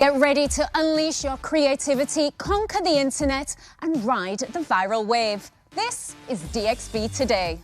Get ready to unleash your creativity, conquer the internet, and ride the viral wave. This is DXB Today.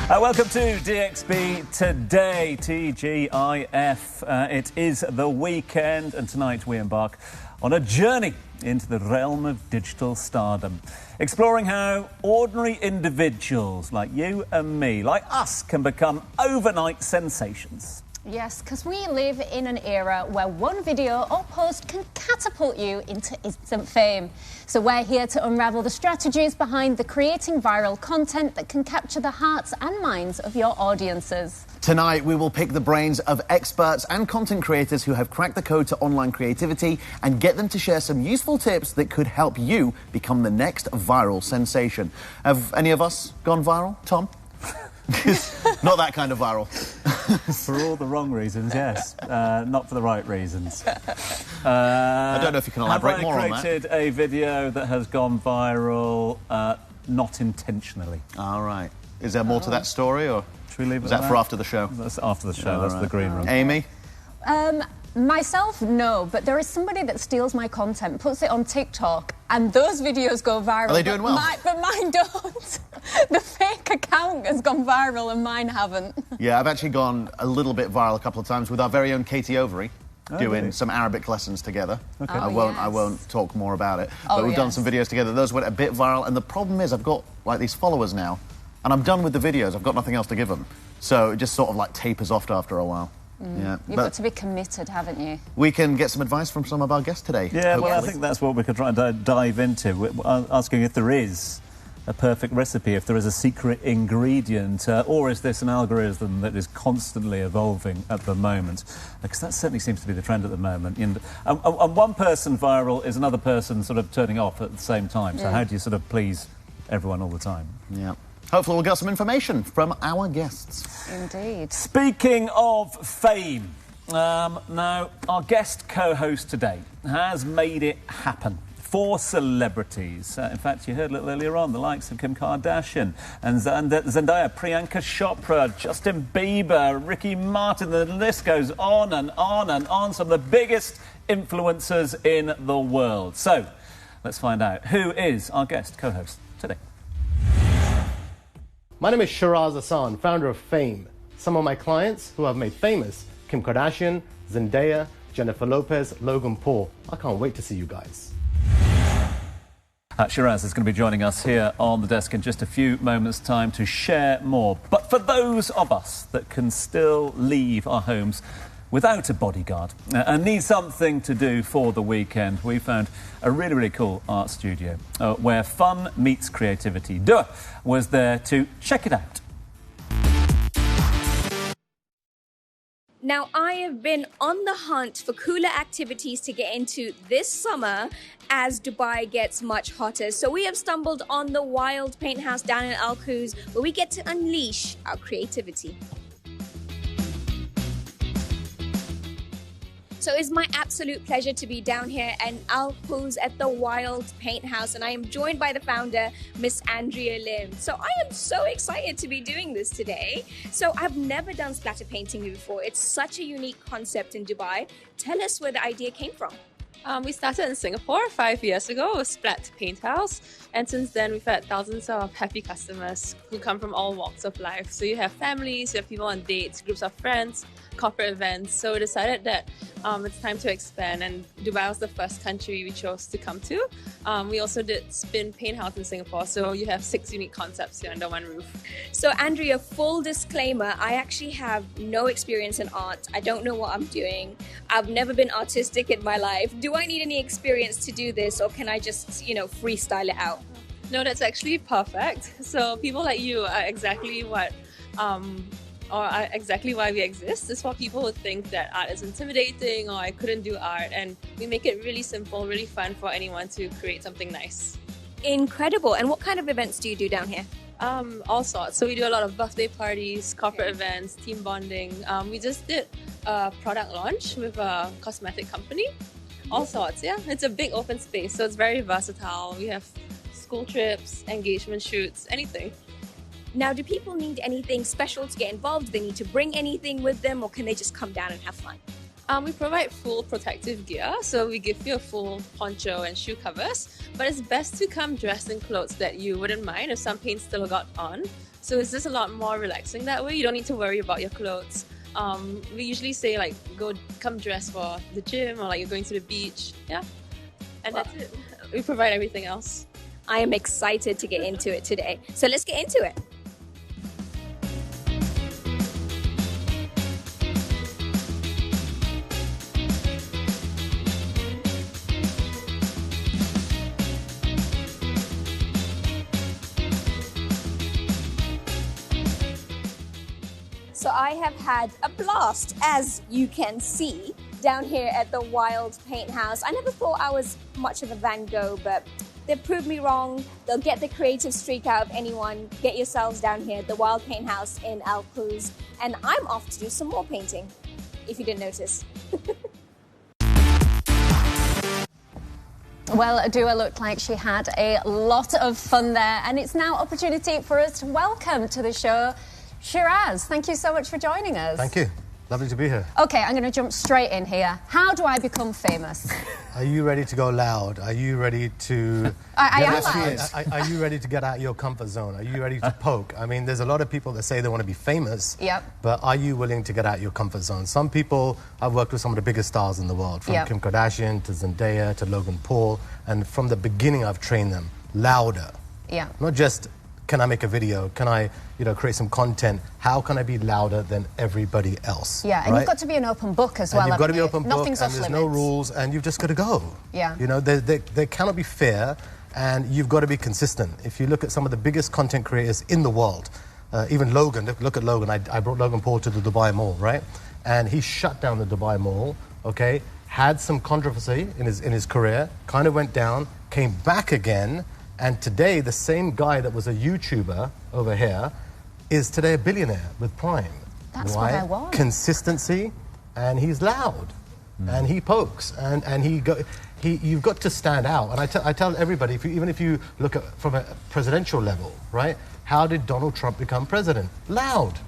Welcome to DXB Today, TGIF. It is the weekend, and tonight we embark on a journey into the realm of digital stardom, exploring how ordinary individuals like you and me, like us, can become overnight sensations. Yes, because we live in an era where one video or post can catapult you into instant fame. So we're here to unravel the strategies behind the creating viral content that can capture the hearts and minds of your audiences. Tonight, we will pick the brains of experts and content creators who have cracked the code to online creativity and get them to share some useful tips that could help you become the next viral sensation. Have any of us gone viral, Tom? Not that kind of viral. For all the wrong reasons, yes. Not for the right reasons. I don't know if you can elaborate more on that. Have I created a video that has gone viral not intentionally? All right. Is there more to that story, or should we leave it is that for after the show? That's after the show. That's the green room. Amy? Myself, no, but there is somebody that steals my content, puts it on TikTok, and those videos go viral. Are they doing well? But mine don't. The fake account has gone viral and mine haven't. Yeah, I've actually gone a little bit viral a couple of times with our very own Katie Overy, doing some Arabic lessons together. Okay. I won't talk more about it. But we've done some videos together. Those went a bit viral, and the problem is I've got like these followers now, and I'm done with the videos. I've got nothing else to give them. So it just sort of like tapers off after a while. Yeah, you've got to be committed, haven't you? We can get some advice from some of our guests today. Yeah, hopefully. Well, I think that's what we could try and dive into. We're asking if there is a perfect recipe, if there is a secret ingredient, or is this an algorithm that is constantly evolving at the moment? Because that certainly seems to be the trend at the moment. And one person viral is another person sort of turning off at the same time. So how do you sort of please everyone all the time? Yeah. Hopefully we'll get some information from our guests. Indeed. Speaking of fame, now our guest co-host today has made it happen. 4 celebrities. In fact, you heard a little earlier on, the likes of Kim Kardashian and Zendaya, Priyanka Chopra, Justin Bieber, Ricky Martin, the list goes on and on and on. Some of the biggest influencers in the world. So, let's find out who is our guest co-host today. My name is Sheeraz Hassan, founder of Fame. Some of my clients who I've made famous: Kim Kardashian, Zendaya, Jennifer Lopez, Logan Paul. I can't wait to see you guys. Sheeraz is going to be joining us here on the desk in just a few moments' time to share more. But for those of us that can still leave our homes without a bodyguard and need something to do for the weekend, we found a really, really cool art studio where fun meets creativity. Dua was there to check it out. Now, I have been on the hunt for cooler activities to get into this summer as Dubai gets much hotter. So we have stumbled on the Wild Paint House down in Al Quoz, where we get to unleash our creativity. So it's my absolute pleasure to be down here in Al Quoz at the Wild Paint House, and I am joined by the founder, Miss Andrea Lim. So I am so excited to be doing this today. So I've never done splatter painting before. It's such a unique concept in Dubai. Tell us where the idea came from. We started in Singapore 5 years ago with Splat Paint House, and since then we've had thousands of happy customers who come from all walks of life. So you have families, you have people on dates, groups of friends, corporate events. So we decided that it's time to expand, and Dubai was the first country we chose to come to. We also did Spin Paint House in Singapore, so you have 6 unique concepts here under one roof. So Andrea, full disclaimer, I actually have no experience in art. I don't know what I'm doing. I've never been artistic in my life. Do I need any experience to do this, or can I just, freestyle it out? No, that's actually perfect. So people like you are exactly what exactly why we exist. Is for people who think that art is intimidating or I couldn't do art, and we make it really simple, really fun for anyone to create something nice. Incredible. And what kind of events do you do down here? All sorts. So we do a lot of birthday parties, corporate events, team bonding. We just did a product launch with a cosmetic company. All sorts, yeah. It's a big open space, so it's very versatile. We have school trips, engagement shoots, anything. Now, do people need anything special to get involved? Do they need to bring anything with them, or can they just come down and have fun? We provide full protective gear, so we give you a full poncho and shoe covers, but it's best to come dressed in clothes that you wouldn't mind if some paint still got on. So it's just a lot more relaxing that way. You don't need to worry about your clothes. We usually say like, come dressed for the gym, or like you're going to the beach, yeah. And that's it. We provide everything else. I am excited to get into it today. So let's get into it. So I have had a blast, as you can see, down here at the Wild Paint House. I never thought I was much of a Van Gogh, but they've proved me wrong. They'll get the creative streak out of anyone. Get yourselves down here at the Wild Paint House in Al Quoz. And I'm off to do some more painting, if you didn't notice. Well, Adua looked like she had a lot of fun there, and it's now opportunity for us to welcome to the show Sheeraz. Thank you so much for joining us. Thank you. Lovely to be here. Okay, I'm going to jump straight in here. How do I become famous? Are you ready to go loud? Are you ready to... I am loud. Are you ready to get out of your comfort zone? Are you ready to poke? I mean, there's a lot of people that say they want to be famous. Yep. But are you willing to get out of your comfort zone? Some people, I've worked with some of the biggest stars in the world, from Kim Kardashian to Zendaya to Logan Paul. And from the beginning, I've trained them louder. Yeah. Not just, can I make a video? Can I, create some content? How can I be louder than everybody else? Yeah, and you've got to be an open book as well. And you've got to be open book, Nothing's and off there's limits. no rules, and you've just got to go. Yeah. They cannot be fair, and you've got to be consistent. If you look at some of the biggest content creators in the world, even Logan, look at Logan. I brought Logan Paul to the Dubai Mall, right? And he shut down the Dubai Mall, okay? Had some controversy in his career, kind of went down, came back again, and today the same guy that was a YouTuber over here is today a billionaire with Prime. That's what I want. Consistency, and he's loud, and he pokes, and you've got to stand out. And I tell everybody, even if you look at from a presidential level, right? How did Donald Trump become president? Loud.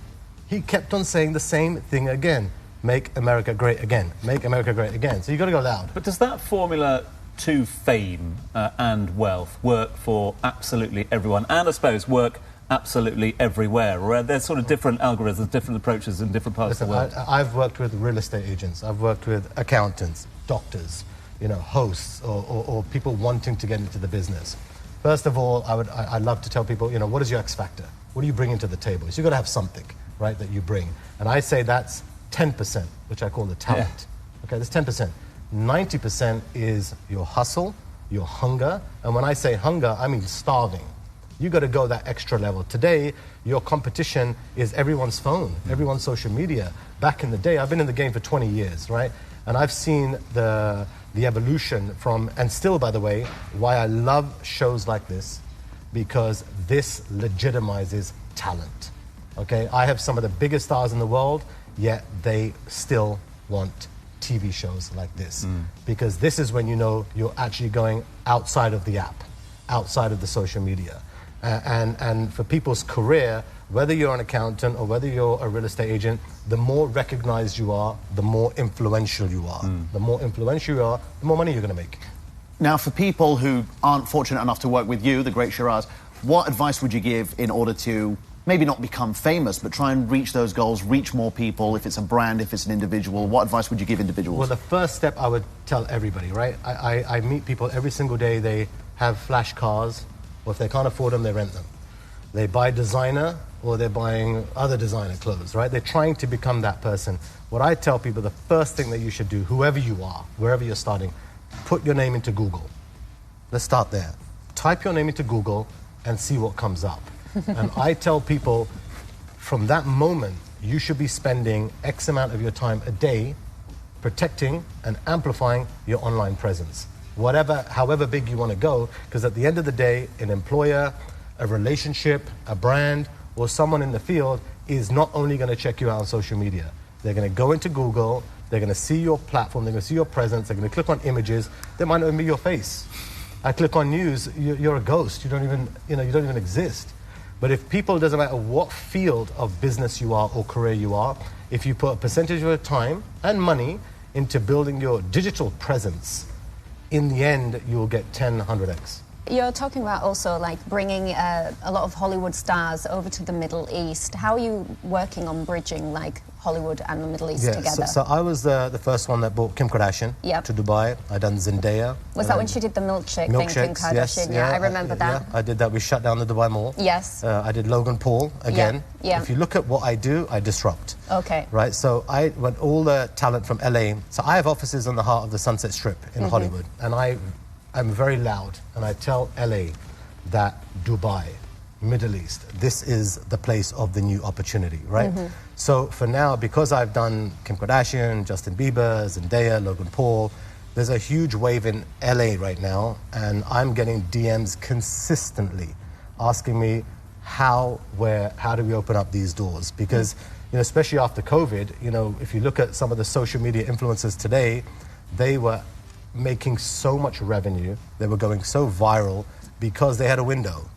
He kept on saying the same thing again. Make America great again. Make America great again. So you've got to go loud. But does that formula to fame and wealth work for absolutely everyone? And I suppose work absolutely everywhere? Or are there sort of different algorithms, different approaches in different parts of the world? I've worked with real estate agents. I've worked with accountants, doctors, hosts, or people wanting to get into the business. First of all, I'd love to tell people, what is your X factor? What do you bring into the table? So you've got to have something, right, that you bring. And I say that's 10%, which I call the talent. Yeah. Okay, that's 10%. 90% is your hustle, your hunger. And when I say hunger, I mean starving. You got to go that extra level. Today, your competition is everyone's phone, everyone's social media. Back in the day, I've been in the game for 20 years, right? And I've seen the evolution from, and still, by the way, why I love shows like this, because this legitimizes talent, okay? I have some of the biggest stars in the world, yet they still want TV shows like this, because this is when you're actually going outside of the app, outside of the social media. And for people's career, whether you're an accountant or whether you're a real estate agent, the more recognized you are, the more influential you are. The more influential you are, the more money you're going to make. Now, for people who aren't fortunate enough to work with you, the great Sheeraz, what advice would you give in order to maybe not become famous, but try and reach those goals, reach more people, if it's a brand, if it's an individual? What advice would you give individuals? Well, the first step I would tell everybody, right? I meet people every single day. They have flash cars, or if they can't afford them, they rent them. They buy designer, or they're buying other designer clothes, right? They're trying to become that person. What I tell people, the first thing that you should do, whoever you are, wherever you're starting, put your name into Google. Let's start there. Type your name into Google and see what comes up. And I tell people, from that moment, you should be spending X amount of your time a day protecting and amplifying your online presence. However big you want to go, because at the end of the day, an employer, a relationship, a brand, or someone in the field is not only going to check you out on social media. They're going to go into Google, they're going to see your platform, they're going to see your presence, they're going to click on images, they might not even be your face. I click on news, you're a ghost, you don't even exist. But if people, doesn't matter what field of business you are or career you are, if you put a percentage of your time and money into building your digital presence, in the end, you'll get 10, 100x. You're talking about also like bringing a lot of Hollywood stars over to the Middle East. How are you working on bridging like Hollywood and the Middle East together? So I was the first one that brought Kim Kardashian to Dubai. I done Zendaya. Was that when she did the milkshake thing, Kim Kardashian? Yes, yeah, I remember that. Yeah, I did that. We shut down the Dubai Mall. Yes. I did Logan Paul again. Yeah. If you look at what I do, I disrupt. Okay. Right. So I went all the talent from LA. So I have offices on the heart of the Sunset Strip in Hollywood, and I'm very loud, and I tell LA that Dubai, Middle East, this is the place of the new opportunity, right? So for now, because I've done Kim Kardashian, Justin Bieber, Zendaya, Logan Paul, there's a huge wave in LA right now, and I'm getting DMs consistently asking me how do we open up these doors? Because, especially after COVID, if you look at some of the social media influencers today, they were making so much revenue, they were going so viral because they had a window.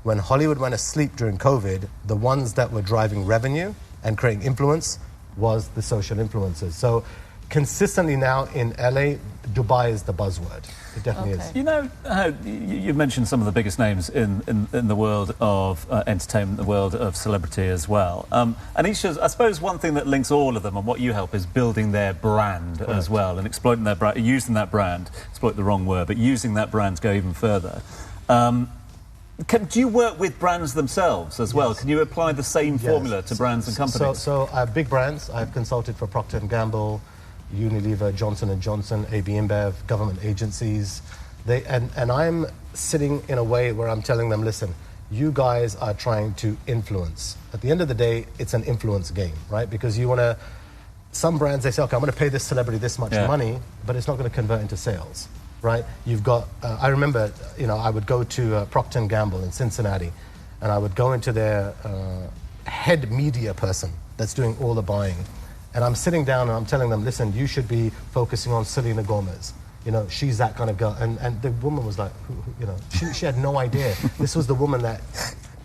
When Hollywood went asleep during COVID, the ones that were driving revenue and creating influence was the social influencers. So consistently now in LA, Dubai is the buzzword. It definitely is. You've mentioned some of the biggest names in the world of entertainment, the world of celebrity as well. And Isha's, I suppose one thing that links all of them and what you help is building their brand as well and exploiting their brand, using that brand, exploit the wrong word, but using that brand to go even further. Do you work with brands themselves as well? Can you apply the same formula to brands and companies? So I have big brands. I've consulted for Procter & Gamble, Unilever, Johnson & Johnson, AB InBev, government agencies. And I'm sitting in a way where I'm telling them, listen, you guys are trying to influence. At the end of the day, it's an influence game, right? Because you want to... Some brands, they say, okay, I'm going to pay this celebrity this much money, but it's not going to convert into sales, right? You've got... I remember, I would go to Procter & Gamble in Cincinnati, and I would go into their head media person that's doing all the buying. And I'm sitting down and I'm telling them, listen, you should be focusing on Selena Gomez. She's that kind of girl. And the woman was like, she had no idea. This was the woman that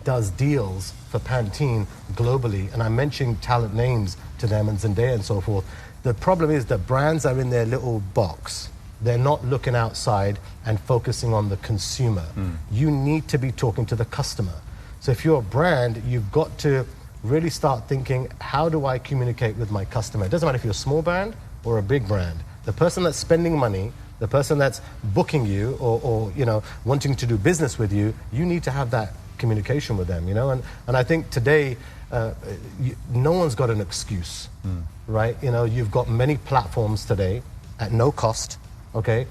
does deals for Pantene globally. And I'm mentioning talent names to them and Zendaya and so forth. The problem is that brands are in their little box. They're not looking outside and focusing on the consumer. You need to be talking to the customer. So if you're a brand, you've got to really start thinking, how do I communicate with my customer? It doesn't matter if you're a small brand or a big brand. The person that's spending money, the person that's booking you or wanting to do business with you, you need to have that communication with them, And I think today, no one's got an excuse, right? You've got many platforms today at no cost, okay?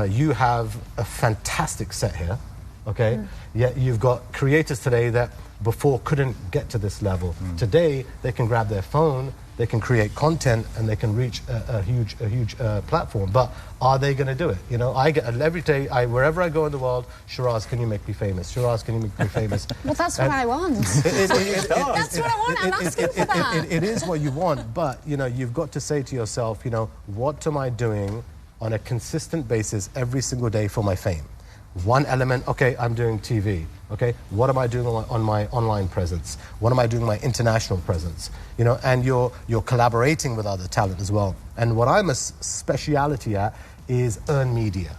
You have a fantastic set here, okay? Yet you've got creators today that before couldn't get to this level. Today, they can grab their phone, they can create content, and they can reach a huge platform. But are they going to do it? I get every day, wherever I go in the world, Sheeraz, can you make me famous? Sheeraz, can you make me famous? Well, that's what I want. That's what I want. I'm asking for that. It is what you want, but you've got to say to yourself, what am I doing on a consistent basis every single day for my fame? One element, okay, I'm doing TV, okay? What am I doing on my online presence? What am I doing on my international presence? And you're collaborating with other talent as well. And what I'm a speciality at is earned media,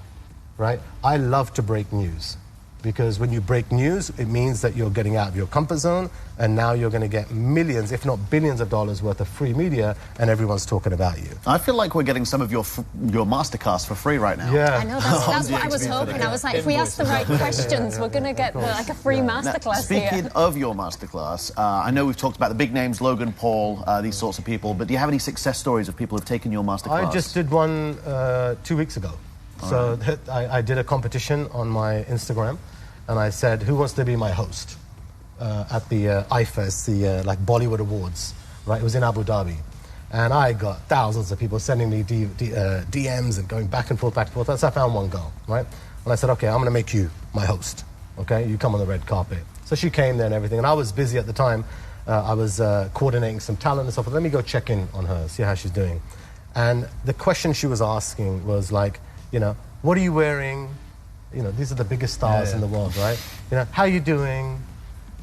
right? I love to break news. Because when you break news, it means that you're getting out of your comfort zone, and now you're going to get millions, if not billions of dollars worth of free media, and everyone's talking about you. I feel like we're getting some of your masterclass for free right now. Yeah. I know, that's what I was hoping. I was like, if we ask the right questions, we're going to get a free masterclass here. Speaking of your masterclass, I know we've talked about the big names, Logan Paul, these sorts of people, but do you have any success stories of people who've taken your masterclass? I just did one 2 weeks ago. So I did a competition on my Instagram, and I said, who wants to be my host at the IFES, the Bollywood Awards, right? It was in Abu Dhabi. And I got thousands of people sending me DMs and going back and forth. So I found one girl, right? And I said, okay, I'm going to make you my host. okay? You come on the red carpet. So she came there and everything, and I was busy at the time. I was coordinating some talent and stuff. Let me go check in on her, see how she's doing. And the question she was asking was like, you know, what are you wearing? You know, these are the biggest stars in the world, right? You know, how are you doing?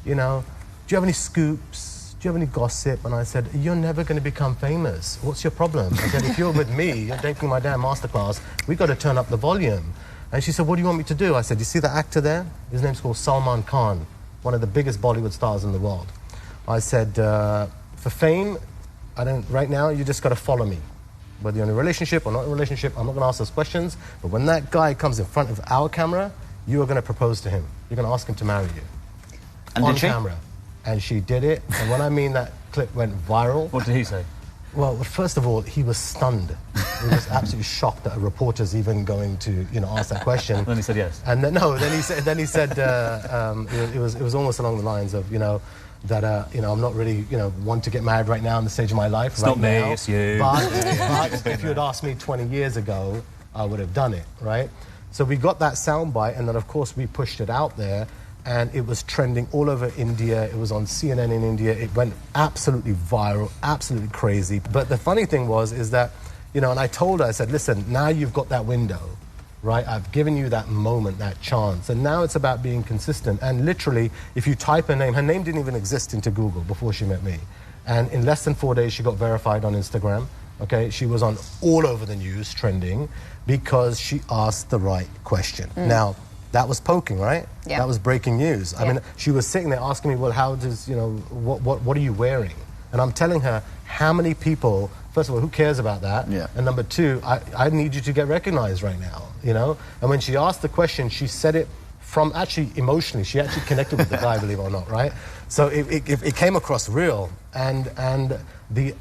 You know, do you have any scoops? Do you have any gossip? And I said, you're never going to become famous. What's your problem? I said, if you're with me, you're taking my damn masterclass, we got to turn up the volume. And she said, what do you want me to do? I said, you see the actor there? His name's called Salman Khan, one of the biggest Bollywood stars in the world. I said, for fame, right now, you just got to follow me. Whether you're in a relationship or not in a relationship, I'm not going to ask those questions. But when that guy comes in front of our camera, you are going to propose to him. You're going to ask him to marry you. And on did she? camera. And she did it. And when I mean that clip went viral... What did he say? Well, first of all, he was stunned. He was absolutely shocked that a reporter's even going to, you know, ask that question. Then he said yes. And then, no, then he said it was almost along the lines of, you know, that, you know, I'm not really, you know, want to get married right now in the stage of my life. It's right not me, now. it's you. But if you had asked me 20 years ago, I would have done it, right? So we got that soundbite, and then, of course, we pushed it out there, and it was trending all over India. It was on CNN in India. It went absolutely viral, absolutely crazy. But the funny thing is that, you know, and I told her, I said, listen, now you've got that window. Right, I've given you that moment, that chance, and now it's about being consistent. And literally, if you type her name didn't even exist into Google before she met me. And in less than 4 days, she got verified on Instagram. Okay, she was on all over the news, trending, because she asked the right question. Now, that was poking, right? Yeah. That was breaking news. I mean, she was sitting there asking me, well, how does, you know, what are you wearing? And I'm telling her, how many people, first of all, who cares about that? Yeah. And number two, I need you to get recognized right now, you know? And when she asked the question, she said it from actually emotionally. She actually connected with the guy, believe it or not, right? So it came across real. And the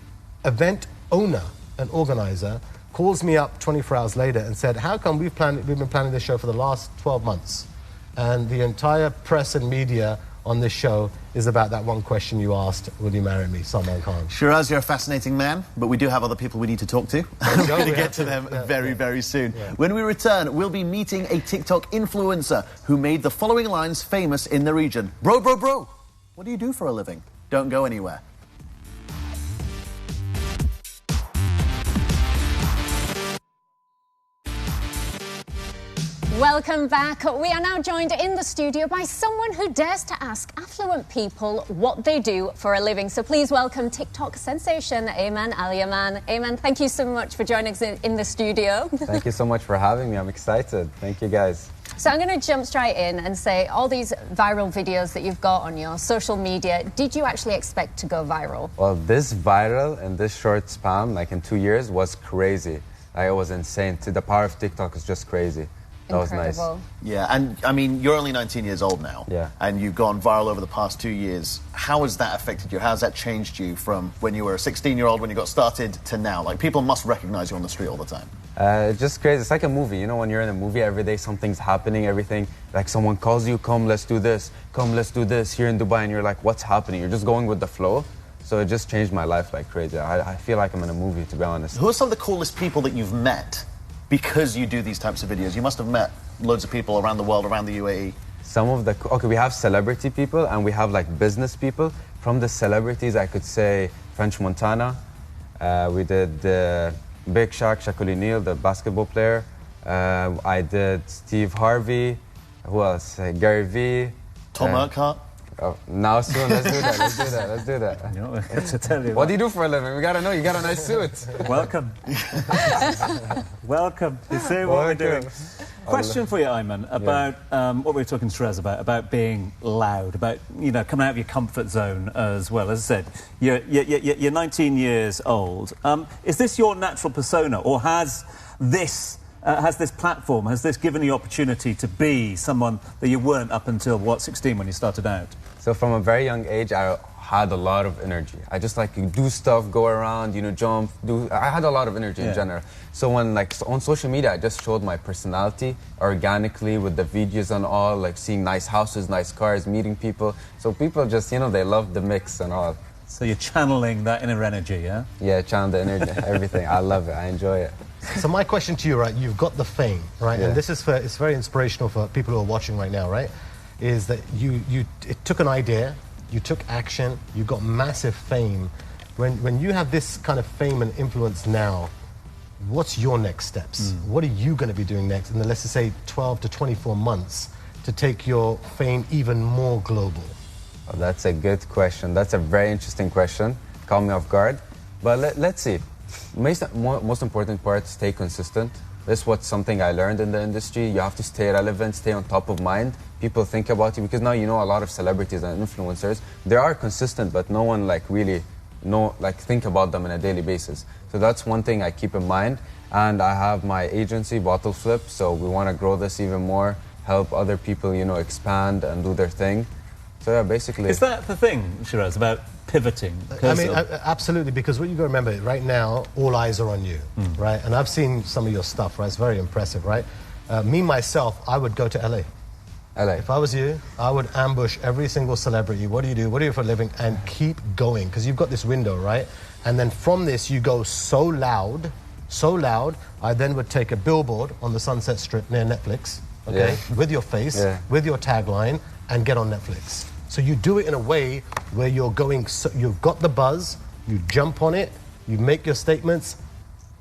event owner and organizer calls me up 24 hours later and said, how come we've been planning this show for the last 12 months? And the entire press and media on this show is about that one question you asked, will you marry me, Salman Khan? Sheeraz, you're a fascinating man, but we do have other people we need to talk to. We're going to get to them very soon. Yeah. When we return, we'll be meeting a TikTok influencer who made the following lines famous in the region. Bro, what do you do for a living? Don't go anywhere. Welcome back. We are now joined in the studio by someone who dares to ask affluent people what they do for a living. So please welcome TikTok sensation Ayman Yaman. Ayman, thank you so much for joining us in the studio. Thank you so much for having me. I'm excited. Thank you, guys. So I'm going to jump straight in and say all these viral videos that you've got on your social media, did you actually expect to go viral? Well, this viral in this short span, like in 2 years, was crazy. Like, it was insane. The power of TikTok is just crazy. That was nice. Yeah, and I mean, you're only 19 years old now. Yeah. And you've gone viral over the past 2 years. How has that affected you? How has that changed you from when you were a 16-year-old, when you got started, to now? Like, people must recognize you on the street all the time. It's just crazy. It's like a movie. You know, when you're in a movie, every day something's happening, everything. Like, someone calls you, come, let's do this. Come, let's do this here in Dubai. And you're like, what's happening? You're just going with the flow. So it just changed my life like crazy. I feel like I'm in a movie, to be honest. Who are some of the coolest people that you've met because you do these types of videos? You must have met loads of people around the world, around the UAE. Some of the... Okay, we have celebrity people and we have, like, business people. From the celebrities, I could say French Montana. We did Big Shaq, Shaquille O'Neal, the basketball player. I did Steve Harvey. Who else? Gary Vee. Tom Urquhart. Oh, now soon, let's do that. You know, to tell you what do you do for a living? We gotta know, you got a nice suit. Welcome. Welcome. You see what we're doing. Question for you, Ayman, about what we were talking to Sheeraz about being loud, about, you know, coming out of your comfort zone as well. As I said, you're 19 years old. Is this your natural persona, or has this platform, has this given you the opportunity to be someone that you weren't up until, what, 16 when you started out? So from a very young age, I had a lot of energy. I just like to do stuff, go around, you know, jump, I had a lot of energy in general. So when, like, on social media, I just showed my personality organically with the videos and all, like seeing nice houses, nice cars, meeting people. So people just, you know, they love the mix and all. So you're channeling that inner energy, yeah? Yeah, channel the energy, everything. I love it, I enjoy it. So my question to you, right, you've got the fame, right? Yeah. And this is it's very inspirational for people who are watching right now, right? is that it took an idea, you took action, you got massive fame. When you have this kind of fame and influence now, what's your next steps? What are you going to be doing next in the, let's just say, 12 to 24 months to take your fame even more global? Oh, that's a good question. That's a very interesting question. Caught me off guard. But let's see. Most important part, stay consistent. This is what's something I learned in the industry. You have to stay relevant, stay on top of mind. People think about you because now you know a lot of celebrities and influencers. They are consistent, but no one really think about them on a daily basis. So that's one thing I keep in mind. And I have my agency, Bottle Flip, so we want to grow this even more, help other people, expand and do their thing. So yeah, basically... Is that the thing, Sheeraz, about pivoting? I mean, absolutely, because what you got to remember, right now, all eyes are on you, right? And I've seen some of your stuff, right? It's very impressive, right? Me, myself, I would go to LA. LA. If I was you, I would ambush every single celebrity. What do you do? What do you do for a living? And keep going, because you've got this window, right? And then from this, you go so loud, I then would take a billboard on the Sunset Strip near Netflix, okay, with your face, with your tagline, and get on Netflix. So you do it in a way where you're going, you've got the buzz, you jump on it, you make your statements,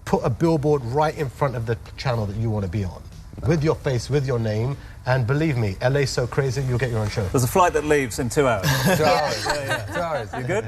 put a billboard right in front of the channel that you want to be on, with your face, with your name, and believe me, LA's so crazy, you'll get your own show. There's a flight that leaves in 2 hours. 2 hours. 2 hours. You good?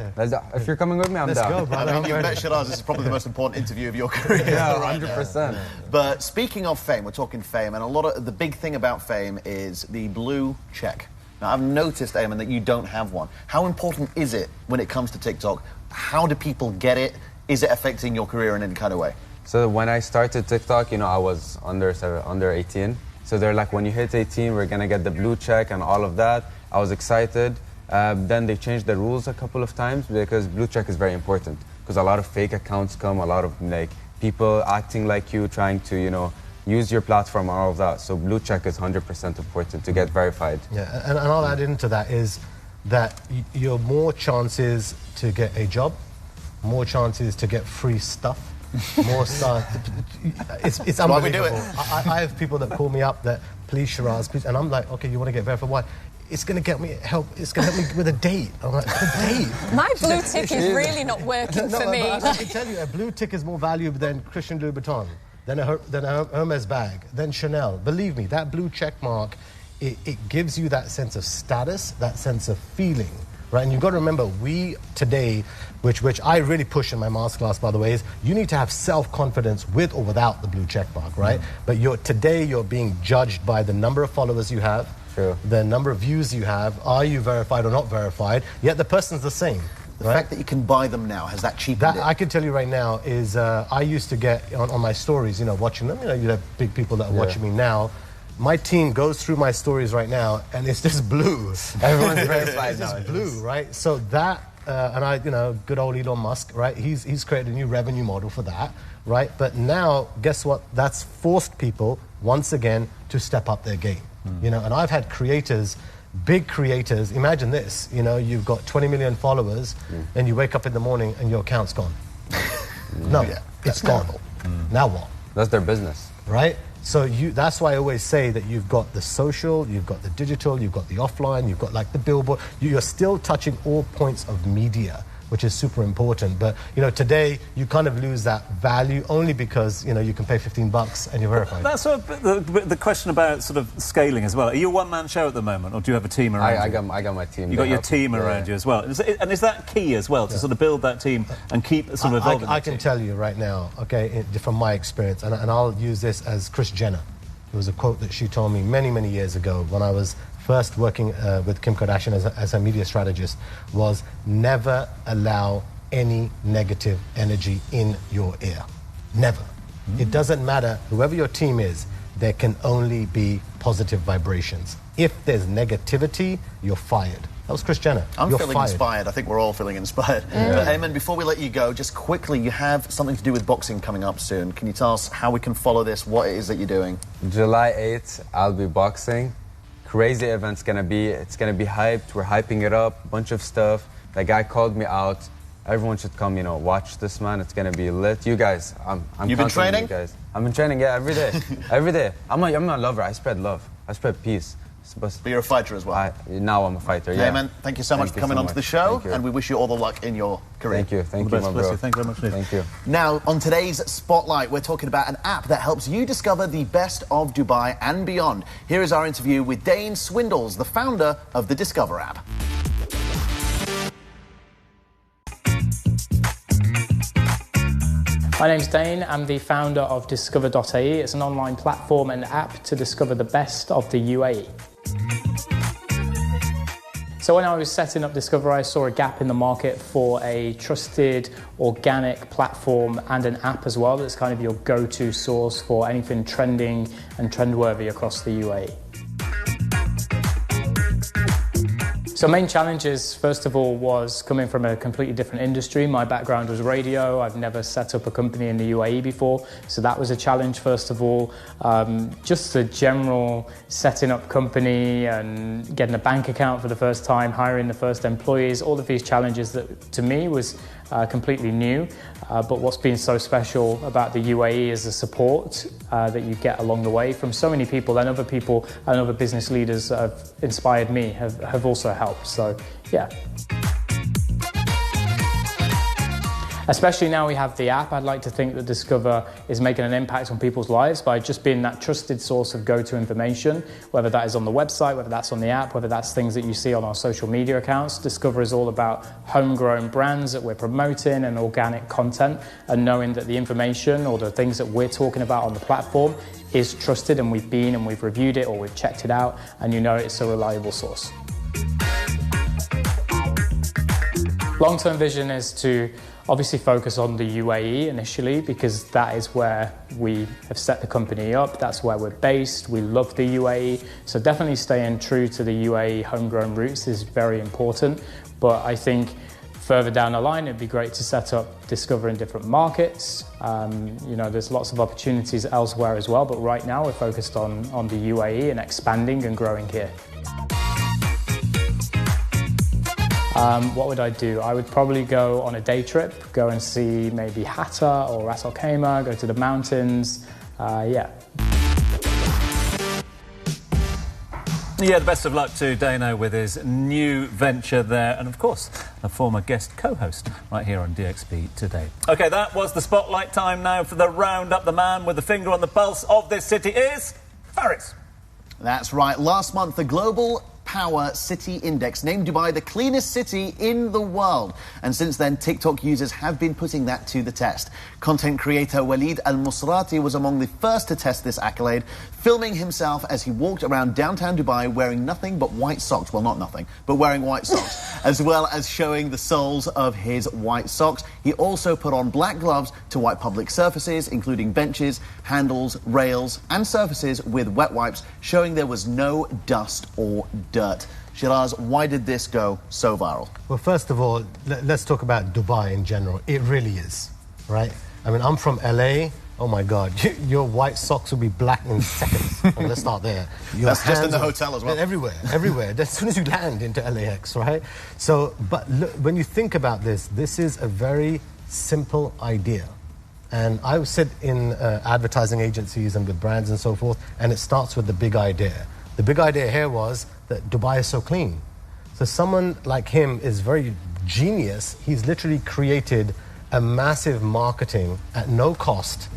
If you're coming with me, I'm down. Let's go, brother. I mean, you've met Sheeraz. This is probably the most important interview of your career. Yeah, 100%. But speaking of fame, we're talking fame, and the big thing about fame is the blue check. Now, I've noticed, Ayman, that you don't have one. How important is it when it comes to TikTok? How do people get it? Is it affecting your career in any kind of way? So when I started TikTok, I was under 18. So they're like, when you hit 18, we're going to get the blue check and all of that. I was excited. Then they changed the rules a couple of times because blue check is very important. Because a lot of fake accounts come, a lot of people acting like you, trying to, use your platform and all of that. So blue check is 100% important to get verified. Yeah, and I'll add into that is that you're more chances to get a job, more chances to get free stuff, more stuff. It's unbelievable. Why we do it. I have people that call me up that, please, Sheeraz, please. And I'm like, okay, you want to get verified? Why? It's going to get me help. It's going to help me with a date. I'm like, a date? My blue tick is really not working for me. I can tell you, a blue tick is more valuable than Christian Louboutin, than a Hermes bag, than Chanel. Believe me, that blue check mark, it gives you that sense of status, that sense of feeling, right? And you've got to remember, we today, which I really push in my masterclass, by the way, is you need to have self-confidence with or without the blue check mark, right? But today you're being judged by the number of followers you have, the number of views you have, are you verified or not verified, yet the person's the same. The fact that you can buy them now, has that cheapened it? I can tell you right now is I used to get on my stories, watching them, you have big people that are watching me now. My team goes through my stories right now and it's just blue. Everyone's verified now. It's just blue, right? So that, and good old Elon Musk, right? He's created a new revenue model for that, right? But now, guess what? That's forced people, once again, to step up their game. And I've had creators, big creators, imagine this, you've got 20 million followers and you wake up in the morning and your account's gone. It's gone. Now what? That's their business. Right? So that's why I always say that you've got the social, you've got the digital, you've got the offline, you've got the billboard. You're still touching all points of media, which is super important. But, today you kind of lose that value only because, you can pay $15 and you're verified. That's the question about sort of scaling as well. Are you a one-man show at the moment, or do you have a team around you? I got my team. You got your team around you as well. And is that key as well, to sort of build that team and keep sort of evolving I can tell you right now, okay, from my experience, and I'll use this as Kris Jenner. It was a quote that she told me many, many years ago when I was first working with Kim Kardashian as a media strategist, was never allow any negative energy in your ear. Never. It doesn't matter, whoever your team is, there can only be positive vibrations. If there's negativity, you're fired. That was Kris Jenner. I'm feeling inspired. I think we're all feeling inspired. But Ayman, before we let you go, just quickly, you have something to do with boxing coming up soon. Can you tell us how we can follow this, what it is that you're doing? July 8th, I'll be boxing. Crazy event's gonna be. It's gonna be hyped. We're hyping it up. Bunch of stuff. The guy called me out. Everyone should come, watch this, man. It's gonna be lit. You guys, I'm You've been training? You guys. I've been training, yeah, every day. Every day. I'm a lover. I spread love. I spread peace. But you're a fighter as well. Now I'm a fighter, yeah. Ayman, thank you so much for coming onto the show, and we wish you all the luck in your career. Thank you, my bro. Thank you very much. Thank you. Now, on today's Spotlight, we're talking about an app that helps you discover the best of Dubai and beyond. Here is our interview with Dane Swindles, the founder of the Discover app. My name's Dane, I'm the founder of Discover.ae. It's an online platform and app to discover the best of the UAE. So when I was setting up Discover, I saw a gap in the market for a trusted, organic platform and an app as well that's kind of your go-to source for anything trending and trendworthy across the UAE. So main challenges, first of all, was coming from a completely different industry. My background was radio. I've never set up a company in the UAE before. So that was a challenge, first of all. Just the general setting up company and getting a bank account for the first time, hiring the first employees, all of these challenges that to me was completely new. But what's been so special about the UAE is the support that you get along the way from so many people and other business leaders that have inspired me have also helped. So, yeah. Especially now we have the app, I'd like to think that Discover is making an impact on people's lives by just being that trusted source of go-to information, whether that is on the website, whether that's on the app, whether that's things that you see on our social media accounts. Discover is all about homegrown brands that we're promoting and organic content, and knowing that the information or the things that we're talking about on the platform is trusted, and we've been and we've reviewed it or we've checked it out, and you know it's a reliable source. Long-term vision is to obviously focus on the UAE initially, because that is where we have set the company up. That's where we're based. We love the UAE. So definitely staying true to the UAE homegrown roots is very important. But I think further down the line, it'd be great to set up Discover in different markets. You know, there's lots of opportunities elsewhere as well. But right now we're focused on the UAE and expanding and growing here. What would I do? I would probably go on a day trip, go and see maybe Hatta or Ras Al Khaimah, go to the mountains, yeah. Yeah, the best of luck to Dano with his new venture there, and of course, a former guest co-host right here on DXB today. OK, that was the Spotlight time. Now for the roundup. The man with the finger on the pulse of this city is Faris. That's right. Last month, the Global Power City Index named Dubai the cleanest city in the world. And since then, TikTok users have been putting that to the test. Content creator Walid Al-Musrati was among the first to test this accolade, filming himself as he walked around downtown Dubai wearing nothing but white socks. Well, not nothing, but wearing white socks, as well as showing the soles of his white socks. He also put on black gloves to wipe public surfaces, including benches, handles, rails, and surfaces with wet wipes, showing there was no dust or dirt. Sheeraz, why did this go so viral? Well, first of all, let's talk about Dubai in general. It really is, right? I mean, I'm from LA. Oh my God, your white socks will be black in seconds. Well, let's start there. That's just in the hotel as well. Everywhere. As soon as you land into LAX, right? So, but look, when you think about this is a very simple idea. And I sit in advertising agencies and with brands and so forth, and it starts with the big idea. The big idea here was that Dubai is so clean. So someone like him is very genius. He's literally created a massive marketing at no cost,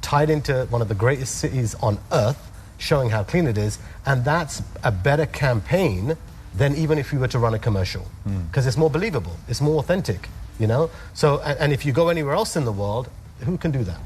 tied into one of the greatest cities on earth, showing how clean it is. And that's a better campaign than even if you were to run a commercial, because it's more believable, it's more authentic, you know? So, and if you go anywhere else in the world, who can do that?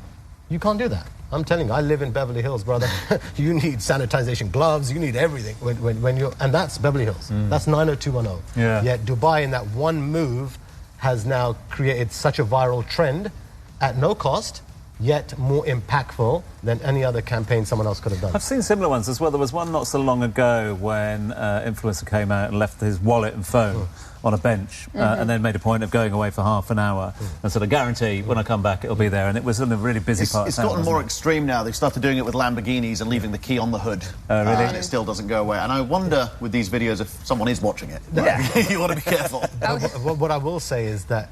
You can't do that. I'm telling you, I live in Beverly Hills, brother. You need sanitization gloves, you need everything when you're, and that's Beverly Hills. That's 90210. Yeah. Yet Dubai, in that one move, has now created such a viral trend at no cost, yet more impactful than any other campaign someone else could have done. I've seen similar ones as well. There was one not so long ago when an influencer came out and left his wallet and phone on a bench and then made a point of going away for half an hour and said, I guarantee when I come back it'll be there. And it was in a really busy part of town. It's gotten more extreme now. They've started doing it with Lamborghinis and leaving the key on the hood. Oh, really? And it still doesn't go away. And I wonder with these videos if someone is watching it. Yeah. You want to be careful. What I will say is that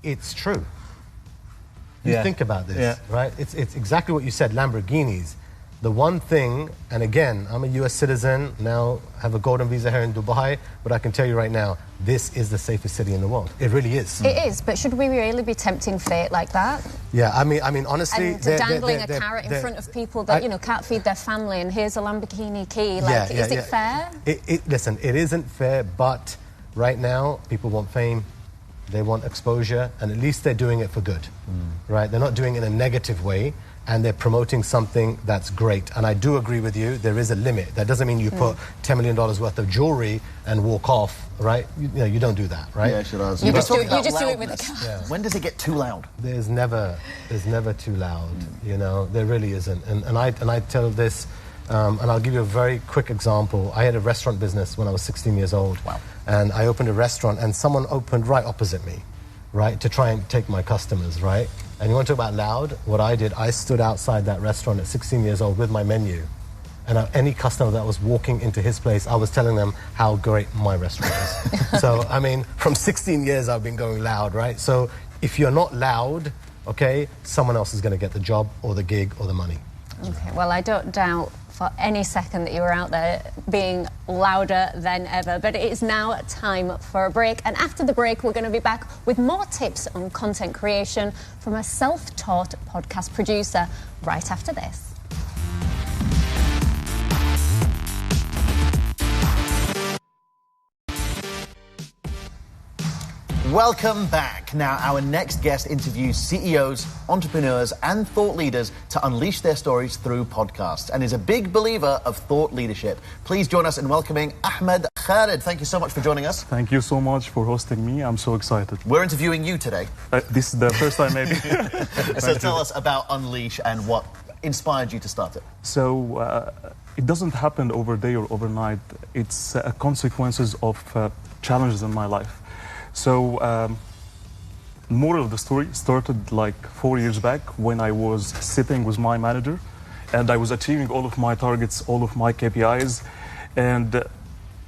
it's true. You think about this, right? It's exactly what you said, Lamborghinis. The one thing, and again, I'm a US citizen, now have a golden visa here in Dubai, but I can tell you right now, this is the safest city in the world. It really is. It is, but should we really be tempting fate like that? Yeah, I mean, honestly... And dangling a carrot in front of people that, can't feed their family, and here's a Lamborghini key. Like, is it fair? Listen, it isn't fair, but right now, people want fame, they want exposure, and at least they're doing it for good, right? They're not doing it in a negative way, and they're promoting something that's great. And I do agree with you, there is a limit. That doesn't mean you put $10 million worth of jewelry and walk off, right? You don't do that, right? Yeah, Shiraz. You just do it with a car. Yeah. When does it get too loud? There's never too loud, there really isn't. And I tell this, and I'll give you a very quick example. I had a restaurant business when I was 16 years old. Wow. And I opened a restaurant, and someone opened right opposite me, right, to try and take my customers, right? And you want to talk about loud? What I did, I stood outside that restaurant at 16 years old with my menu. And any customer that was walking into his place, I was telling them how great my restaurant is. So, I mean, from 16 years I've been going loud, right? So if you're not loud, okay, someone else is going to get the job or the gig or the money. Okay, well, I don't doubt for any second that you were out there being louder than ever. But it is now time for a break. And after the break, we're going to be back with more tips on content creation from a self-taught podcast producer right after this. Welcome back. Now, our next guest interviews CEOs, entrepreneurs, and thought leaders to unleash their stories through podcasts and is a big believer of thought leadership. Please join us in welcoming Ahmed Khalid. Thank you so much for joining us. Thank you so much for hosting me. I'm so excited. We're interviewing you today. This is the first time, maybe. So tell us about Unleash and what inspired you to start it. So it doesn't happen over day or overnight. It's consequences of challenges in my life. So, moral of the story started like 4 years back when I was sitting with my manager and I was achieving all of my targets, all of my KPIs, and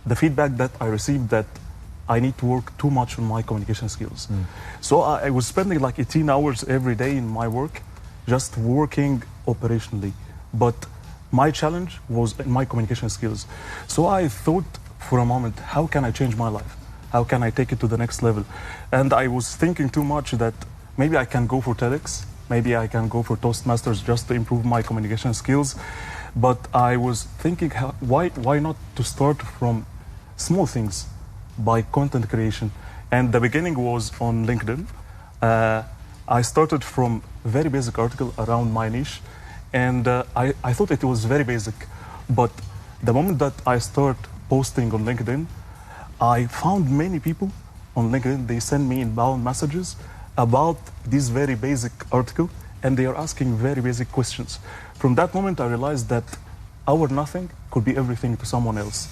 the feedback that I received that I need to work too much on my communication skills. So I was spending like 18 hours every day in my work, just working operationally. But my challenge was in my communication skills. So I thought for a moment, how can I change my life? How can I take it to the next level? And I was thinking too much that maybe I can go for TEDx, maybe I can go for Toastmasters just to improve my communication skills. But I was thinking, why not to start from small things by content creation? And the beginning was on LinkedIn. I started from a very basic article around my niche, and I thought it was very basic. But the moment that I start posting on LinkedIn, I found many people on LinkedIn, they send me inbound messages about this very basic article, and they are asking very basic questions. From that moment, I realized that our nothing could be everything to someone else.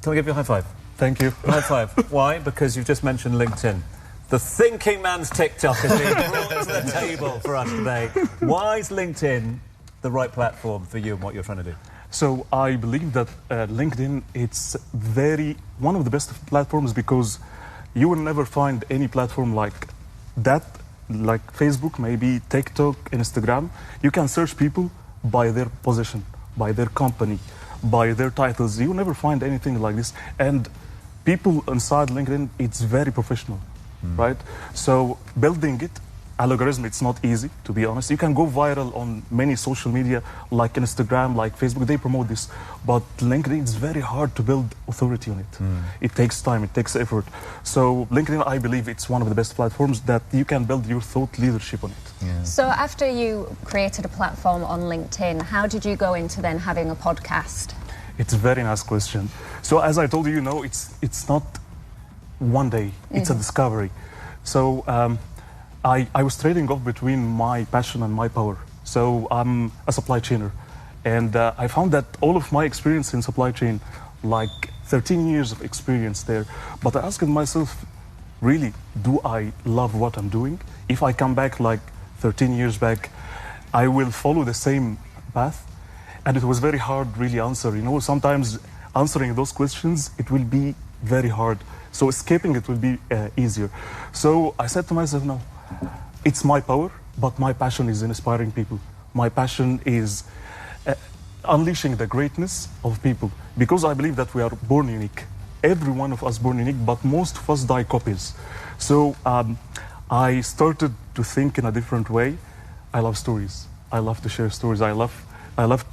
Can I give you a high five? Thank you. High five. Why? Because you've just mentioned LinkedIn. The thinking man's TikTok has been brought to the table for us today. Why is LinkedIn the right platform for you and what you're trying to do? So I believe that LinkedIn, it's one of the best platforms because you will never find any platform like that, like Facebook, maybe TikTok, Instagram. You can search people by their position, by their company, by their titles. You will never find anything like this. And people inside LinkedIn, it's very professional, right? So building it, algorithm, it's not easy, to be honest. You can go viral on many social media like Instagram, like Facebook, they promote this. But LinkedIn, it's very hard to build authority on it. It takes time, it takes effort. So LinkedIn, I believe it's one of the best platforms that you can build your thought leadership on it. Yeah. So after you created a platform on LinkedIn, how did you go into then having a podcast? It's a very nice question. So as I told you, it's not one day, it's a discovery. So I was trading off between my passion and my power. So I'm a supply chainer. And I found that all of my experience in supply chain, like 13 years of experience there. But I asked myself, really, do I love what I'm doing? If I come back like 13 years back, I will follow the same path. And it was very hard really answer. Sometimes answering those questions, it will be very hard. So escaping it will be easier. So I said to myself, no, it's my power, but my passion is inspiring people. My passion is unleashing the greatness of people, because I believe that we are born unique. Every one of us born unique, but most of us die copies. So I started to think in a different way. I love stories. I love to share stories. I love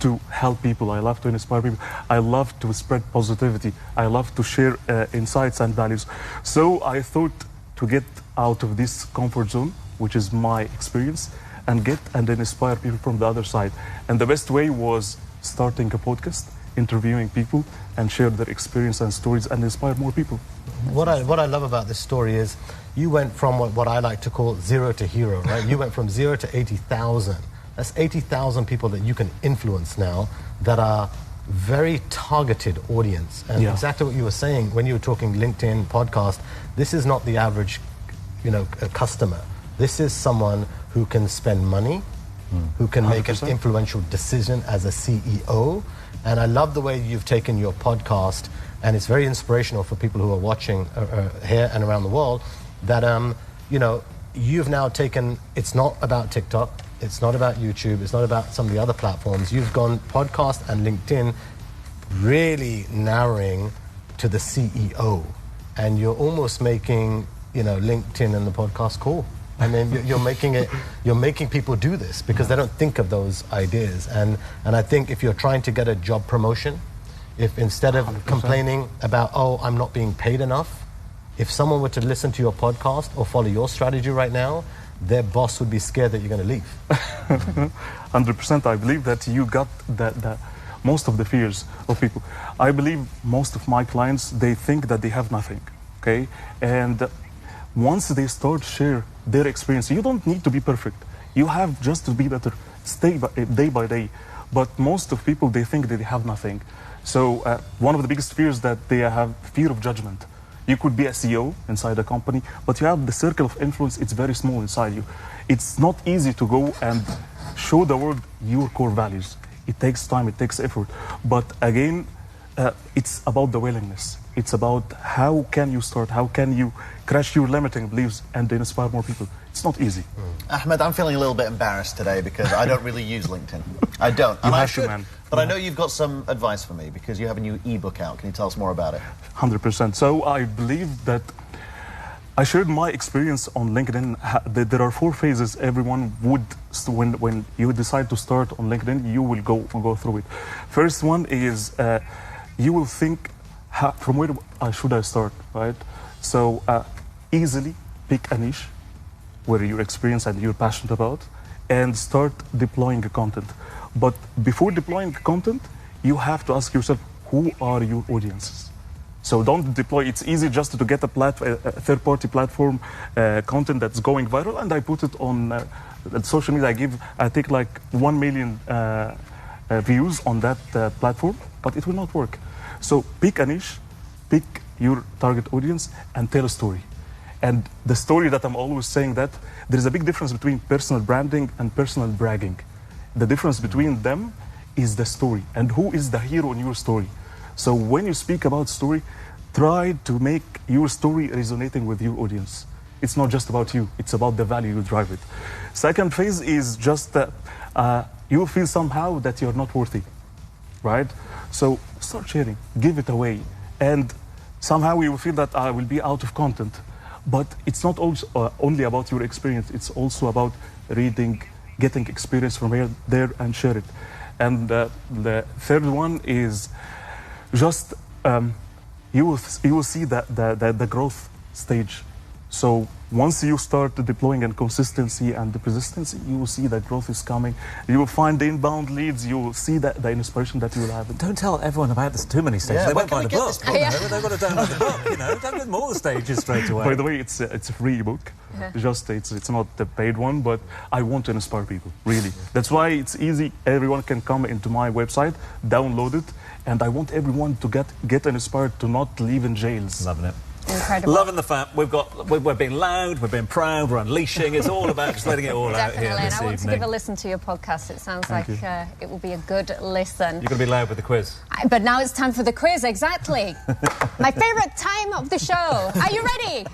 to help people. I love to inspire people. I love to spread positivity. I love to share insights and values. So I thought to get out of this comfort zone, which is my experience, and then inspire people from the other side. And the best way was starting a podcast, interviewing people, and share their experience and stories and inspire more people. What I love about this story is you went from what I like to call zero to hero, right? You went from 0 to 80,000. That's 80,000 people that you can influence now that are very targeted audience. And exactly what you were saying when you were talking LinkedIn podcast, this is not the average, customer. This is someone who can spend money, who can 100%. Make an influential decision as a CEO. And I love the way you've taken your podcast, and it's very inspirational for people who are watching here and around the world, that, you've now taken, it's not about TikTok, it's not about YouTube, it's not about some of the other platforms. You've gone podcast and LinkedIn, really narrowing to the CEO. And you're almost making, LinkedIn and the podcast cool. I mean, you're making people do this because they don't think of those ideas. And I think if you're trying to get a job promotion, if instead of 100%. Complaining about, I'm not being paid enough, if someone were to listen to your podcast or follow your strategy right now, their boss would be scared that you're going to leave. 100%. I believe that you got that most of the fears of people. I believe most of my clients, they think that they have nothing, okay? And once they start share their experience, you don't need to be perfect. You have just to be better, day by day. But most of people, they think that they have nothing. So one of the biggest fears that they have, fear of judgment. You could be a CEO inside a company, but you have the circle of influence, it's very small inside you. It's not easy to go and show the world your core values. It takes time, it takes effort. But again, it's about the willingness. It's about how can you start, how can you crush your limiting beliefs and inspire more people. It's not easy. Ahmed, I'm feeling a little bit embarrassed today because I don't really use LinkedIn. I don't. You have to, man. But I know you've got some advice for me because you have a new ebook out. Can you tell us more about it? 100%. So I believe that I shared my experience on LinkedIn. There are 4 phases everyone would, when you decide to start on LinkedIn, you will go through it. First one is you will think, from where should I start, right? So easily pick a niche where you're experienced and you're passionate about, and start deploying content. But before deploying content, you have to ask yourself, who are your audiences? So don't deploy. It's easy just to get a third-party platform content that's going viral, and I put it on social media. I take like 1 million views on that platform, but it will not work. So pick a niche, pick your target audience, and tell a story. And the story that I'm always saying, that there's a big difference between personal branding and personal bragging. The difference between them is the story, and who is the hero in your story. So when you speak about story, try to make your story resonating with your audience. It's not just about you, it's about the value you drive it. Second phase is just that you feel somehow that you're not worthy, right? So start sharing, give it away. And somehow you will feel that I will be out of content. But it's not only about your experience, it's also about reading, getting experience from here, there, and share it. And the third one is just you will see the growth stage. So once you start deploying and consistency and the persistency, you will see that growth is coming. You will find the inbound leads. You will see the inspiration that you will have. Don't tell everyone about this too many stages. Yeah, they won't buy the book. They've got to download the book. Don't give them all the stages straight away. By the way, it's a free ebook. Just it's not the paid one, but I want to inspire people, really. That's why it's easy. Everyone can come into my website, download it, and I want everyone to get inspired, to not live in jails. Loving it. Incredible. Loving the fact we're being loud, we're being proud, we're unleashing. It's all about just letting it all out here Definitely, this and I want to evening. give a listen to your podcast. It sounds like it will be a good listen. You're going to be loud with the quiz. But now it's time for the quiz, exactly. My favourite time of the show. Are you ready?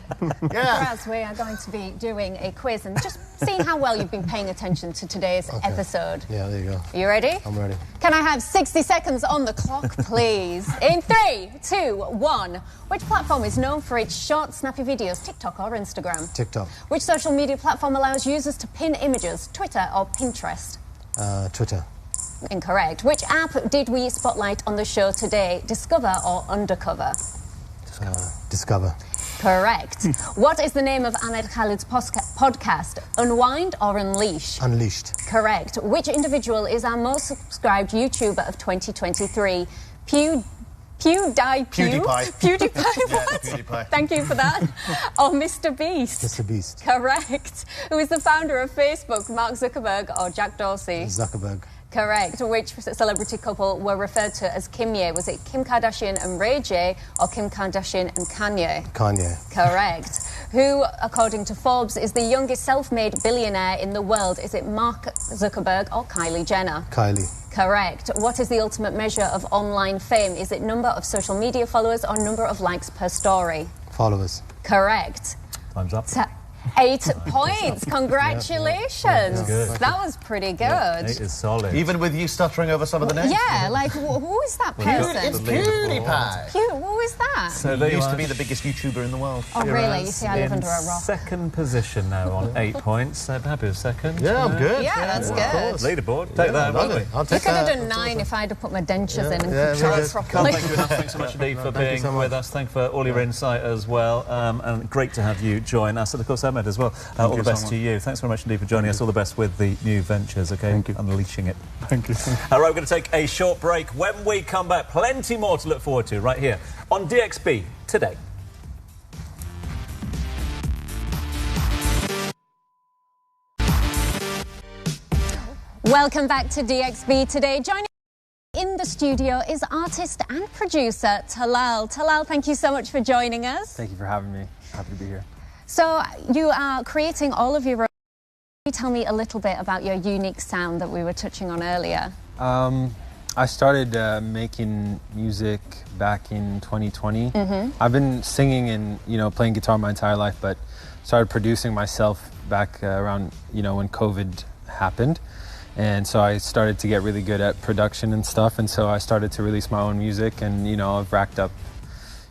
Yeah. Whereas we are going to be doing a quiz and just seeing how well you've been paying attention to today's episode. Yeah, there you go. Are you ready? I'm ready. Can I have 60 seconds on the clock, please? In 3, 2, 1. Which platform is known for its short, snappy videos, TikTok or Instagram? TikTok. Which social media platform allows users to pin images, Twitter or Pinterest? Twitter. Incorrect. Which app did we spotlight on the show today, Discover or Undercover? Discover. Correct. What is the name of Ahmed Khalid's podcast, Unwind or Unleash? Unleashed. Correct. Which individual is our most subscribed YouTuber of 2023? PewDiePie. PewDiePie. PewDiePie, what? Yeah, PewDiePie. Thank you for that. Or Mr. Beast? Mr. Beast. Correct. Who is the founder of Facebook, Mark Zuckerberg or Jack Dorsey? Zuckerberg. Correct. Which celebrity couple were referred to as Kimye? Was it Kim Kardashian and Ray J or Kim Kardashian and Kanye? Kanye. Correct. Who, according to Forbes, is the youngest self-made billionaire in the world? Is it Mark Zuckerberg or Kylie Jenner? Kylie. Correct. What is the ultimate measure of online fame? Is it number of social media followers or number of likes per story? Followers. Correct. Time's up. 8 points. Congratulations. Good. That was pretty good. Yeah, 8 is solid. Even with you stuttering over some of the names? Yeah, like, who is that person? It's PewDiePie. Who is that? So He used to be the biggest YouTuber in the world. Oh, really? You see, I live in under a rock. second position now on 8 points. Happy with second. Yeah, I'm good. Yeah, that's good. Leaderboard. Take that, won't we? I'll You take could have that. done 9 if I'd have put my dentures in and yeah, controlled we it did. properly. Thank you enough. Thanks so much indeed for being with us. Thank you for all your insight as well. And great to have you join us. And of course, Ahmed as well. All the best to you. Thanks very much indeed for joining us. All the best with the new ventures, okay? Thank you. Unleashing it. Thank you. All right, we're going to take a short break. When we come back, plenty more to look forward to right here on DXB Today. Welcome back to DXB Today. Joining in the studio is artist and producer Talal. Talal, thank you so much for joining us. Thank you for having me. Happy to be here. So you are creating all of your own. Can you tell me a little bit about your unique sound that we were touching on earlier? I started making music back in 2020. I've been singing and playing guitar my entire life, but started producing myself back around when COVID happened. And so I started to get really good at production and stuff, and so I started to release my own music, and I've racked up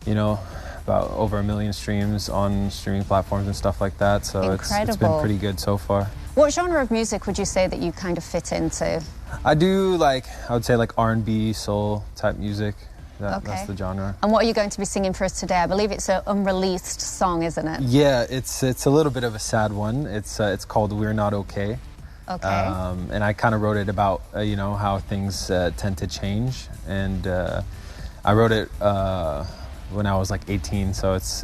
about over 1 million streams on streaming platforms and stuff like that, so it's been pretty good so far. What genre of music would you say that you kind of fit into? I do I would say R&B, soul type music. That's the genre. And what are you going to be singing for us today? I believe it's an unreleased song, isn't it? Yeah, it's a little bit of a sad one. It's called We're Not Okay. Okay. And I kind of wrote it about how things tend to change, and I wrote it when I was 18, so it's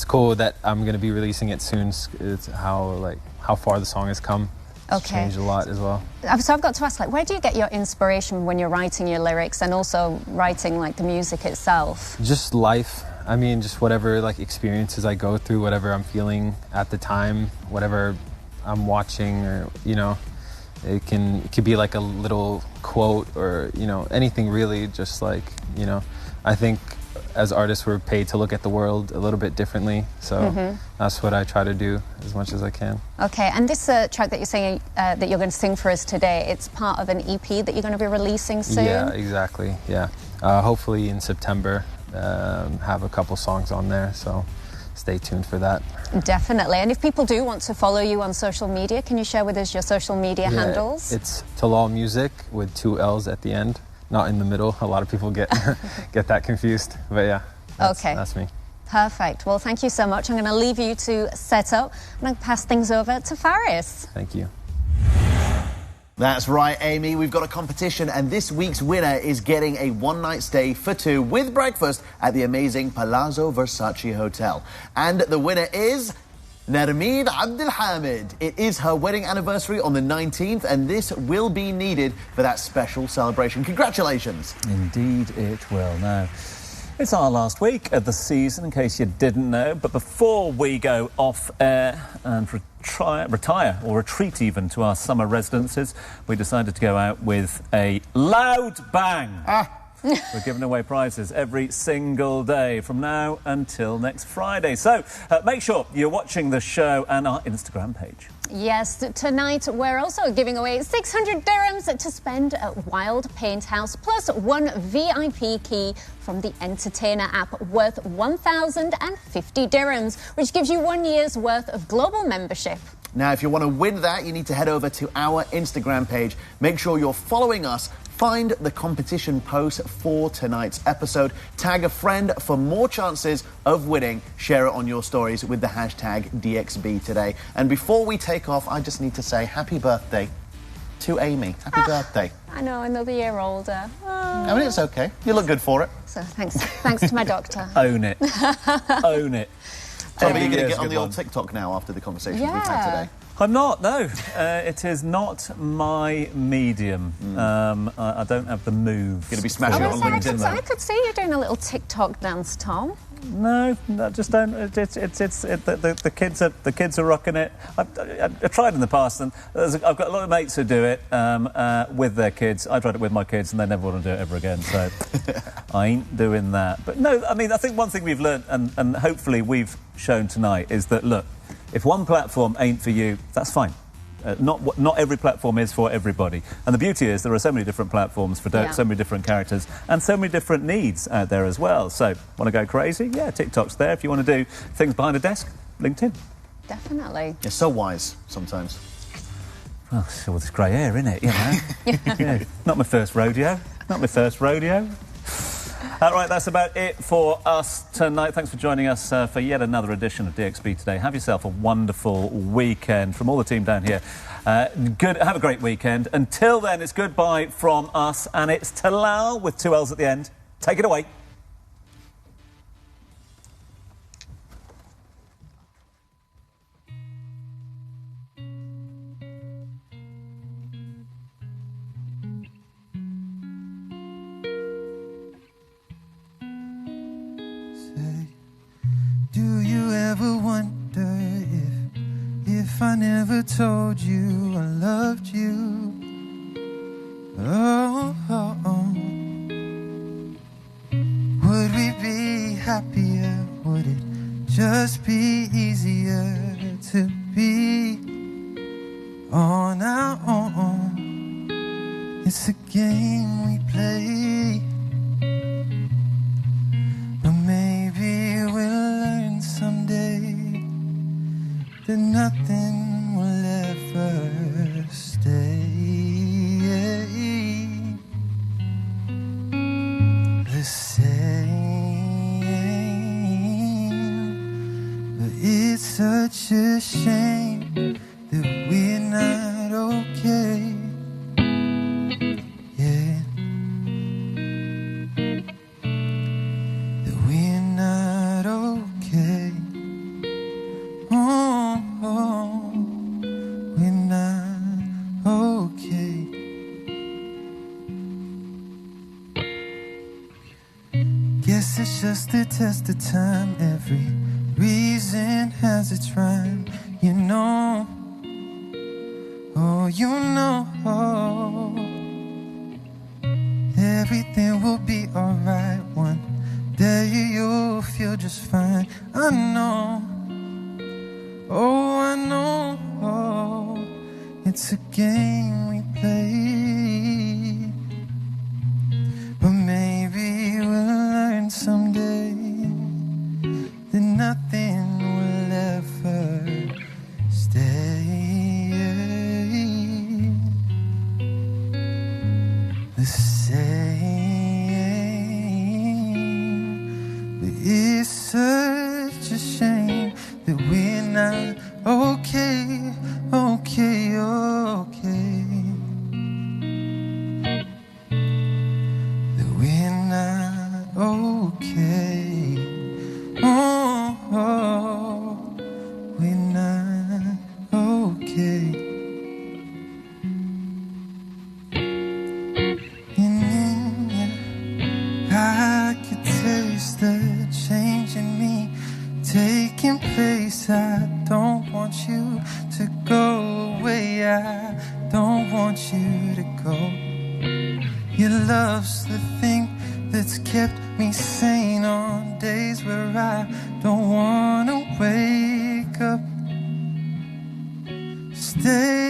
cool that I'm going to be releasing it soon. It's how far the song has come. It's changed a lot as well. So I've got to ask, where do you get your inspiration when you're writing your lyrics and also writing the music itself? Just life. I mean, just whatever experiences I go through, whatever I'm feeling at the time, whatever I'm watching, or it could be a little quote, or anything really. Just I think as artists we're paid to look at the world a little bit differently, so that's what I try to do as much as I can. Okay, and this track that you're saying that you're going to sing for us today, it's part of an EP that you're going to be releasing soon? Yeah, exactly. Yeah, hopefully in September. Have a couple songs on there, so stay tuned for that. Definitely. And if people do want to follow you on social media, can you share with us your social media handles? It's Talal Music with 2 L's at the end, not in the middle. A lot of people get that confused, but yeah, that's me. Perfect. Well, thank you so much. I'm going to leave you to set up and I'll pass things over to Faris. Thank you. That's right, Amy. We've got a competition, and this week's winner is getting a one-night stay for 2 with breakfast at the amazing Palazzo Versace Hotel. And the winner is Narmeen Abdelhamid. It is her wedding anniversary on the 19th, and this will be needed for that special celebration. Congratulations. Indeed it will. Now, It's our last week of the season, in case you didn't know. But before we go off air and retire or retreat even to our summer residences, we decided to go out with a loud bang. We're giving away prizes every single day from now until next Friday. So make sure you're watching the show and our Instagram page. Yes, tonight we're also giving away 600 dirhams to spend at Wild Paint House, plus one VIP key from the Entertainer app worth 1,050 dirhams, which gives you 1 year's worth of global membership. Now, if you want to win that, you need to head over to our Instagram page. Make sure you're following us. Find the competition post for tonight's episode. Tag a friend for more chances of winning. Share it on your stories with the hashtag DXB today. And before we take off, I just need to say happy birthday to Amy. Happy birthday. I know, another year older. I mean, it's okay. You look good for it. So thanks to my doctor. Own it. Own it. Are you going to get on the old TikTok now after the conversation we've had today? I'm not, no. It is not my medium. I don't have the move. Going to be smashing it on LinkedIn, though. I could see you doing a little TikTok dance, Tom. No, I just don't. The kids are rocking it. I've tried in the past, and I've got a lot of mates who do it with their kids. I tried it with my kids, and they never want to do it ever again. So I ain't doing that. But no, I mean, I think one thing we've learned, and hopefully we've shown tonight, is that look, if one platform ain't for you, that's fine. Not every platform is for everybody. And the beauty is there are so many different platforms for so many different characters and so many different needs out there as well. So, want to go crazy? Yeah, TikTok's there. If you want to do things behind a desk, LinkedIn. Definitely. You're so wise sometimes. Well, it's all this grey hair, isn't it? You know? Yeah. Not my first rodeo. Not my first rodeo. All right, that's about it for us tonight. Thanks for joining us for yet another edition of DXB Today. Have yourself a wonderful weekend from all the team down here. Have a great weekend. Until then, it's goodbye from us, and it's Talal with 2 L's at the end. Take it away. Do you ever wonder if I never told you I loved you? Oh, oh, oh. Would we be happier? Would it just be easier to be on our own? It's a game we play, but maybe we'll learn someday that nothing will ever stay the same. But it's such a shame that we're not okay. Yeah, that we're not okay. Oh, oh, we're not okay. Guess it's just a test of time. Every reason has its rhyme, you know. Oh, you know. Everything will be alright. One day you'll feel just fine. I know. Oh, I know. It's a game we play, but maybe we'll learn someday that nothing will ever stay the same. But it's such a shame that we're not okay, okay, okay. That we're not okay. Oh, oh, we're not okay. You you to go. Your love's the thing that's kept me sane on days where I don't wanna wake up. Stay